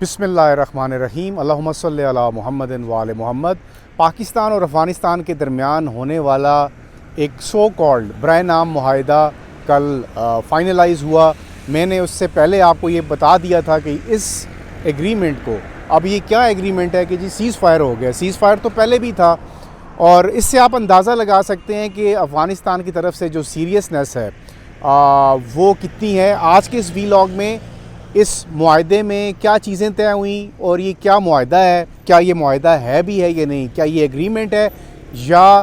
بسم اللہ الرحمن الرحیم، اللہم صلی علی محمد و آل محمد۔ پاکستان اور افغانستان کے درمیان ہونے والا ایک سو کالڈ برائے نام معاہدہ کل فائنلائز ہوا۔ میں نے اس سے پہلے آپ کو یہ بتا دیا تھا کہ اس ایگریمنٹ کو، اب یہ کیا ایگریمنٹ ہے کہ جی سیز فائر ہو گیا۔ سیز فائر تو پہلے بھی تھا، اور اس سے آپ اندازہ لگا سکتے ہیں کہ افغانستان کی طرف سے جو سیریسنس ہے وہ کتنی ہے۔ آج کے اس ویلاگ میں اس معاہدے میں کیا چیزیں طے ہوئیں اور یہ کیا معاہدہ ہے، کیا یہ معاہدہ ہے بھی ہے یا نہیں، کیا یہ ایگریمنٹ ہے یا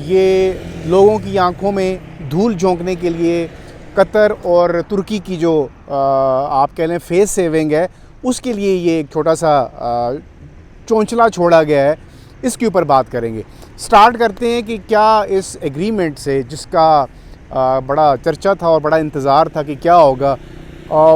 یہ لوگوں کی آنکھوں میں دھول جھونکنے کے لیے قطر اور ترکی کی جو آپ کہہ لیں فیس سیونگ ہے، اس کے لیے یہ ایک چھوٹا سا چونچلا چھوڑا گیا ہے۔ اس کے اوپر بات کریں گے۔ سٹارٹ کرتے ہیں کہ کیا اس ایگریمنٹ سے، جس کا بڑا چرچا تھا اور بڑا انتظار تھا کہ کیا ہوگا،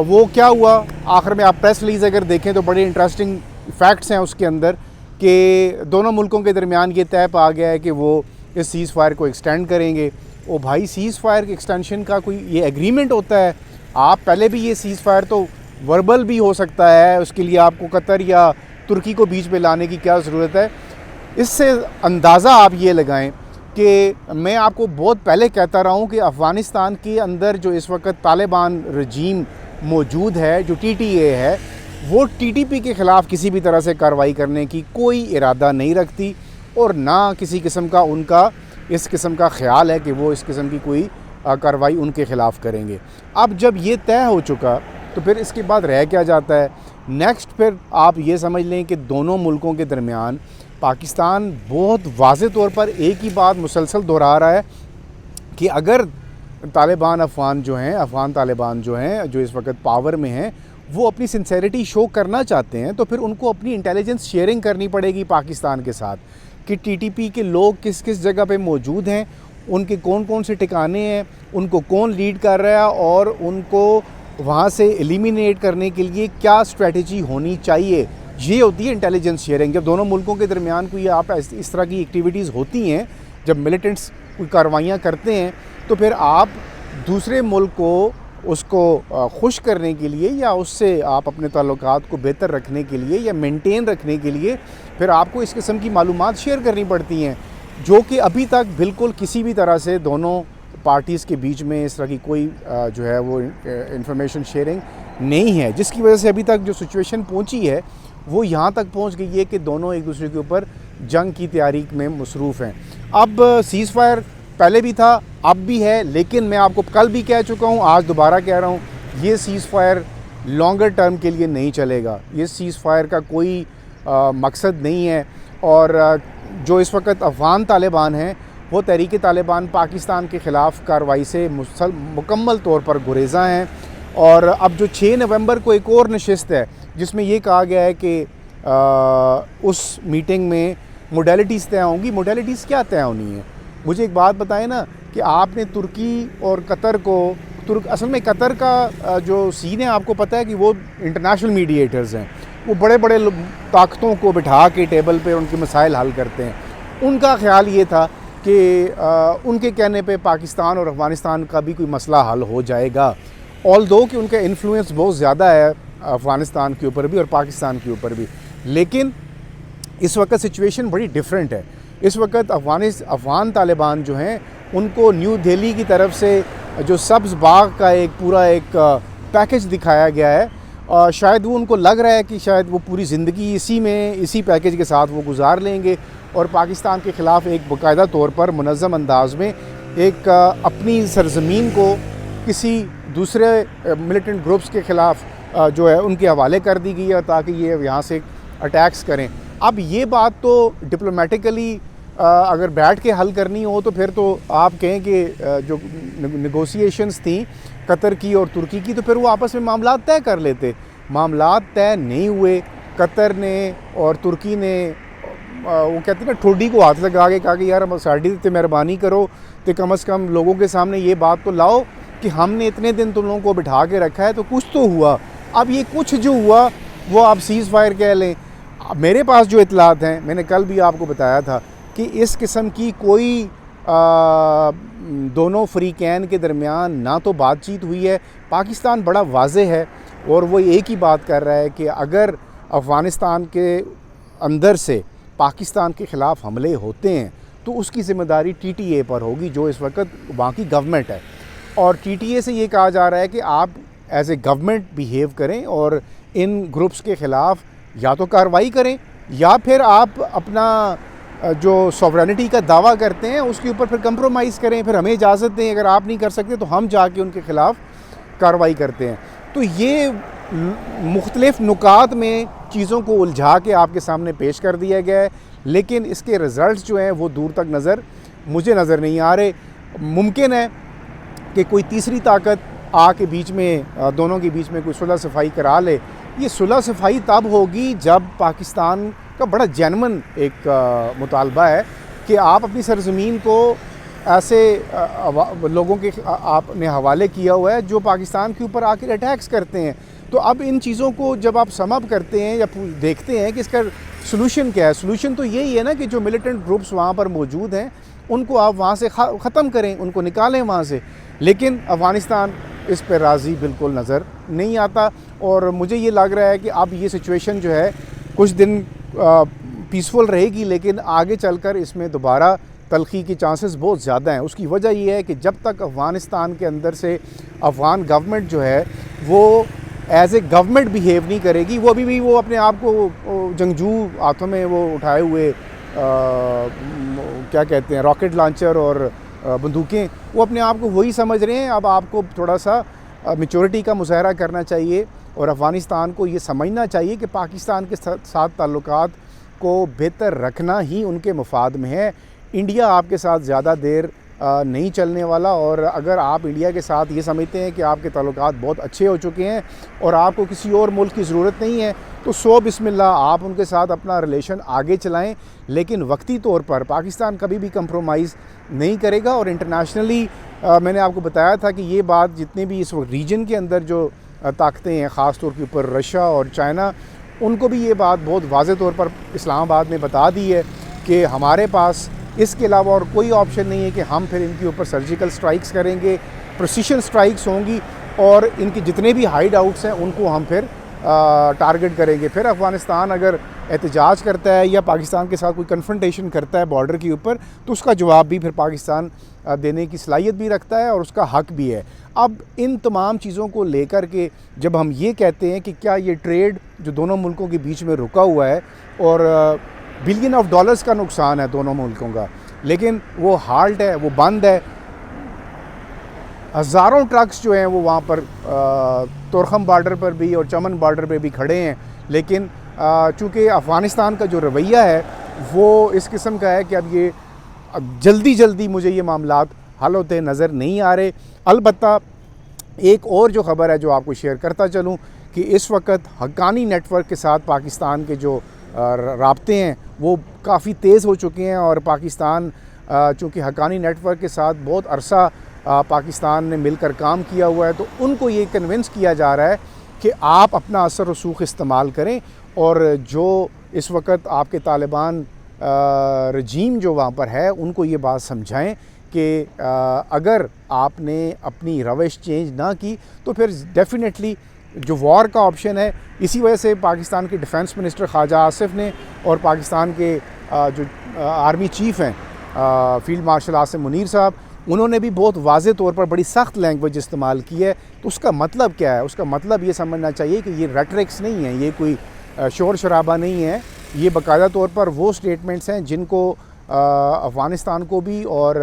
وہ کیا ہوا۔ آخر میں آپ پریس ریلیز اگر دیکھیں تو بڑے انٹرسٹنگ فیکٹس ہیں اس کے اندر، کہ دونوں ملکوں کے درمیان یہ طے پا گیا ہے کہ وہ اس سیز فائر کو ایکسٹینڈ کریں گے۔ او بھائی، سیز فائر کے ایکسٹینشن کا کوئی یہ ایگریمنٹ ہوتا ہے؟ آپ پہلے بھی یہ سیز فائر تو وربل بھی ہو سکتا ہے، اس کے لیے آپ کو قطر یا ترکی کو بیچ میں لانے کی کیا ضرورت ہے؟ اس سے اندازہ آپ یہ لگائیں کہ میں آپ کو بہت پہلے کہتا رہا ہوں کہ افغانستان کے اندر جو اس وقت طالبان رجیم موجود ہے، جو ٹی ٹی اے ہے، وہ ٹی ٹی پی کے خلاف کسی بھی طرح سے کارروائی کرنے کی کوئی ارادہ نہیں رکھتی، اور نہ کسی قسم کا ان کا اس قسم کا خیال ہے کہ وہ اس قسم کی کوئی کارروائی ان کے خلاف کریں گے۔ اب جب یہ طے ہو چکا تو پھر اس کے بعد رہ کیا جاتا ہے؟ نیکسٹ پھر آپ یہ سمجھ لیں کہ دونوں ملکوں کے درمیان پاکستان بہت واضح طور پر ایک ہی بات مسلسل دہرا رہا ہے کہ اگر افغان طالبان جو ہیں جو اس وقت پاور میں ہیں، وہ اپنی سنسیریٹی شو کرنا چاہتے ہیں تو پھر ان کو اپنی انٹیلیجنس شیئرنگ کرنی پڑے گی پاکستان کے ساتھ، کہ ٹی ٹی پی کے لوگ کس کس جگہ پہ موجود ہیں، ان کے کون کون سے ٹھکانے ہیں، ان کو کون لیڈ کر رہا ہے، اور ان کو وہاں سے ایلیمینیٹ کرنے کے لیے کیا اسٹریٹجی ہونی چاہیے۔ یہ ہوتی ہے انٹیلیجنس شیئرنگ۔ جب دونوں ملکوں کے درمیان کوئی اس طرح کی ایکٹیویٹیز ہوتی ہیں، جب ملیٹنٹس کوئی کارروائیاں کرتے ہیں، تو پھر آپ دوسرے ملک کو اس کو خوش کرنے کے لیے یا اس سے آپ اپنے تعلقات کو بہتر رکھنے کے لیے یا مینٹین رکھنے کے لیے پھر آپ کو اس قسم کی معلومات شیئر کرنی پڑتی ہیں، جو کہ ابھی تک بالکل کسی بھی طرح سے دونوں پارٹیز کے بیچ میں اس طرح کی کوئی جو ہے وہ انفارمیشن شیئرنگ نہیں ہے، جس کی وجہ سے ابھی تک جو سچویشن پہنچی ہے وہ یہاں تک پہنچ گئی ہے کہ دونوں ایک دوسرے کے اوپر جنگ کی تیاری میں مصروف ہیں۔ اب سیز فائر پہلے بھی تھا، اب بھی ہے، لیکن میں آپ کو کل بھی کہہ چکا ہوں، آج دوبارہ کہہ رہا ہوں، یہ سیز فائر لانگر ٹرم کے لیے نہیں چلے گا۔ یہ سیز فائر کا کوئی مقصد نہیں ہے، اور جو اس وقت افغان طالبان ہیں وہ تحریک طالبان پاکستان کے خلاف کارروائی سے مکمل طور پر گریزاں ہیں۔ اور اب جو 6 نومبر کو ایک اور نشست ہے جس میں یہ کہا گیا ہے کہ اس میٹنگ میں موڈیلٹیز طے ہوں گی۔ موڈیلٹیز کیا طے ہونی ہے؟ مجھے ایک بات بتائیں نا، کہ آپ نے ترکی اور قطر کو اصل میں قطر کا جو سین ہے آپ کو پتہ ہے کہ وہ انٹرنیشنل میڈیٹرز ہیں، وہ بڑے بڑے طاقتوں کو بٹھا کے ٹیبل پہ ان کے مسائل حل کرتے ہیں۔ ان کا خیال یہ تھا کہ ان کے کہنے پہ پاکستان اور افغانستان کا بھی کوئی مسئلہ حل ہو جائے گا، آلدو کہ ان کا انفلوئنس بہت زیادہ ہے افغانستان کے اوپر بھی اور پاکستان کے اوپر بھی، لیکن اس وقت سچویشن بڑی ڈیفرنٹ ہے۔ اس وقت افغان طالبان جو ہیں ان کو نیو دہلی کی طرف سے جو سبز باغ کا ایک پورا ایک پیکج دکھایا گیا ہے، شاید وہ ان کو لگ رہا ہے کہ شاید وہ پوری زندگی اسی پیکج کے ساتھ وہ گزار لیں گے، اور پاکستان کے خلاف ایک باقاعدہ طور پر منظم انداز میں ایک اپنی سرزمین کو کسی دوسرے ملیٹنٹ گروپس کے خلاف جو ہے ان کے حوالے کر دی گئی ہے تاکہ یہ یہاں سے اٹیکس کریں۔ اب یہ بات تو ڈپلومیٹیکلی اگر بیٹھ کے حل کرنی ہو تو پھر تو آپ کہیں کہ جو نیگوسیشنز تھیں قطر کی اور ترکی کی، تو پھر وہ آپس میں معاملات طے کر لیتے۔ معاملات طے نہیں ہوئے۔ قطر نے اور ترکی نے وہ کہتے ہیں نا ٹھوڈی کو ہاتھ لگا کے کہا کہ یار ساڈی تے مہربانی کرو، تو کم از کم لوگوں کے سامنے یہ بات تو لاؤ کہ ہم نے اتنے دن تم لوگوں کو بٹھا کے رکھا ہے تو کچھ تو ہوا۔ اب یہ کچھ جو ہوا وہ آپ سیز فائر کہہ لیں۔ میرے پاس جو اطلاعات ہیں، میں نے کل بھی آپ کو بتایا تھا کہ اس قسم کی کوئی دونوں فریقین کے درمیان نہ تو بات چیت ہوئی ہے۔ پاکستان بڑا واضح ہے اور وہ ایک ہی بات کر رہا ہے کہ اگر افغانستان کے اندر سے پاکستان کے خلاف حملے ہوتے ہیں تو اس کی ذمہ داری ٹی ٹی اے پر ہوگی جو اس وقت وہاں کی گورنمنٹ ہے، اور ٹی ٹی اے سے یہ کہا جا رہا ہے کہ آپ ایز اے گورنمنٹ بیہیو کریں اور ان گروپس کے خلاف یا تو کارروائی کریں یا پھر آپ اپنا جو سوورنٹی کا دعویٰ کرتے ہیں اس کے اوپر پھر کمپرومائز کریں، پھر ہمیں اجازت دیں، اگر آپ نہیں کر سکتے تو ہم جا کے ان کے خلاف کارروائی کرتے ہیں۔ تو یہ مختلف نکات میں چیزوں کو الجھا کے آپ کے سامنے پیش کر دیا گیا ہے، لیکن اس کے رزلٹس جو ہیں وہ دور تک مجھے نظر نہیں آ رہے۔ ممکن ہے کہ کوئی تیسری طاقت آ کے بیچ میں دونوں کے بیچ میں کوئی صلح صفائی کرا لے۔ یہ صلح صفائی تب ہوگی جب پاکستان کا بڑا جینون ایک مطالبہ ہے کہ آپ اپنی سرزمین کو ایسے لوگوں کے آپ نے حوالے کیا ہوا ہے جو پاکستان کے اوپر آ کے اٹیکس کرتے ہیں۔ تو اب ان چیزوں کو جب آپ سم اپ کرتے ہیں یا دیکھتے ہیں کہ اس کا سلوشن کیا ہے، سلوشن تو یہی ہے نا کہ جو ملیٹنٹ گروپس وہاں پر موجود ہیں ان کو آپ وہاں سے ختم کریں، ان کو نکالیں وہاں سے، لیکن افغانستان اس پہ راضی بالکل نظر نہیں آتا۔ اور مجھے یہ لگ رہا ہے کہ اب یہ سچویشن جو ہے کچھ دن پیسفل رہے گی، لیکن آگے چل کر اس میں دوبارہ تلخی کے چانسز بہت زیادہ ہیں۔ اس کی وجہ یہ ہے کہ جب تک افغانستان کے اندر سے افغان گورنمنٹ جو ہے وہ ایز اے گورنمنٹ بیہیو نہیں کرے گی، وہ ابھی بھی وہ اپنے آپ کو جنگجو ہاتھوں میں وہ اٹھائے ہوئے کیا کہتے ہیں راکٹ لانچر اور بندوقیں، وہ اپنے آپ کو وہی سمجھ رہے ہیں۔ اب آپ کو تھوڑا سا میچورٹی کا مظاہرہ کرنا چاہیے اور افغانستان کو یہ سمجھنا چاہیے کہ پاکستان کے ساتھ تعلقات کو بہتر رکھنا ہی ان کے مفاد میں ہے۔ انڈیا آپ کے ساتھ زیادہ دیر نہیں چلنے والا، اور اگر آپ انڈیا کے ساتھ یہ سمجھتے ہیں کہ آپ کے تعلقات بہت اچھے ہو چکے ہیں اور آپ کو کسی اور ملک کی ضرورت نہیں ہے تو بسم اللہ آپ ان کے ساتھ اپنا ریلیشن آگے چلائیں، لیکن وقتی طور پر پاکستان کبھی بھی کمپرومائز نہیں کرے گا۔ اور انٹرنیشنلی میں نے آپ کو بتایا تھا کہ یہ بات جتنے بھی اس وقت ریجن کے اندر جو طاقتیں ہیں، خاص طور کے اوپر رشیا اور چائنا، ان کو بھی یہ بات بہت واضح طور پر اسلام آباد نے بتا دی ہے کہ ہمارے پاس اس کے علاوہ اور کوئی آپشن نہیں ہے کہ ہم پھر ان کے اوپر سرجیکل سٹرائکس کریں گے، پریسیشن سٹرائکس ہوں گی، اور ان کے جتنے بھی ہائیڈ آؤٹس ہیں ان کو ہم پھر ٹارگٹ کریں گے۔ پھر افغانستان اگر احتجاج کرتا ہے یا پاکستان کے ساتھ کوئی کنفرنٹیشن کرتا ہے بارڈر کے اوپر تو اس کا جواب بھی پھر پاکستان دینے کی صلاحیت بھی رکھتا ہے اور اس کا حق بھی ہے۔ اب ان تمام چیزوں کو لے کر کے جب ہم یہ کہتے ہیں کہ کیا یہ ٹریڈ جو دونوں ملکوں کے بیچ میں رکا ہوا ہے اور بلین آف ڈالرز کا نقصان ہے دونوں ملکوں کا، لیکن وہ ہالٹ ہے، وہ بند ہے، ہزاروں ٹرکس جو ہیں وہ وہاں پر تورخم بارڈر پر بھی اور چمن بارڈر پہ بھی کھڑے ہیں، لیکن چونکہ افغانستان کا جو رویہ ہے وہ اس قسم کا ہے کہ اب جلدی مجھے یہ معاملات حل ہوتے نظر نہیں آ رہے۔ البتہ ایک اور جو خبر ہے جو آپ کو شیئر کرتا چلوں کہ اس وقت حقانی نیٹ ورک کے ساتھ پاکستان کے جو رابطے ہیں وہ کافی تیز ہو چکے ہیں، اور پاکستان چونکہ حقانی نیٹ ورک کے ساتھ بہت عرصہ پاکستان نے مل کر کام کیا ہوا ہے، تو ان کو یہ کنونس کیا جا رہا ہے کہ آپ اپنا اثر و رسوخ استعمال کریں، اور جو اس وقت آپ کے طالبان رجیم جو وہاں پر ہے ان کو یہ بات سمجھائیں کہ اگر آپ نے اپنی روش چینج نہ کی تو پھر ڈیفینیٹلی جو وار کا آپشن ہے۔ اسی وجہ سے پاکستان کے ڈیفنس منسٹر خواجہ آصف نے اور پاکستان کے جو آرمی چیف ہیں فیلڈ مارشل عاصم منیر صاحب، انہوں نے بھی بہت واضح طور پر بڑی سخت لینگویج استعمال کی ہے۔ تو اس کا مطلب کیا ہے؟ اس کا مطلب یہ سمجھنا چاہیے کہ یہ ریٹرکس نہیں ہیں، یہ کوئی شور شرابہ نہیں ہے، یہ باقاعدہ طور پر وہ سٹیٹمنٹس ہیں جن کو افغانستان کو بھی اور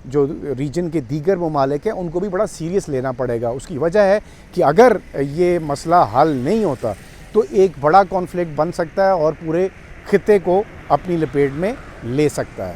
جو ریجن کے دیگر ممالک ہیں ان کو بھی بڑا سیریس لینا پڑے گا۔ اس کی وجہ ہے کہ اگر یہ مسئلہ حل نہیں ہوتا تو ایک بڑا کانفلکٹ بن سکتا ہے اور پورے خطے کو اپنی لپیٹ میں لے سکتا ہے۔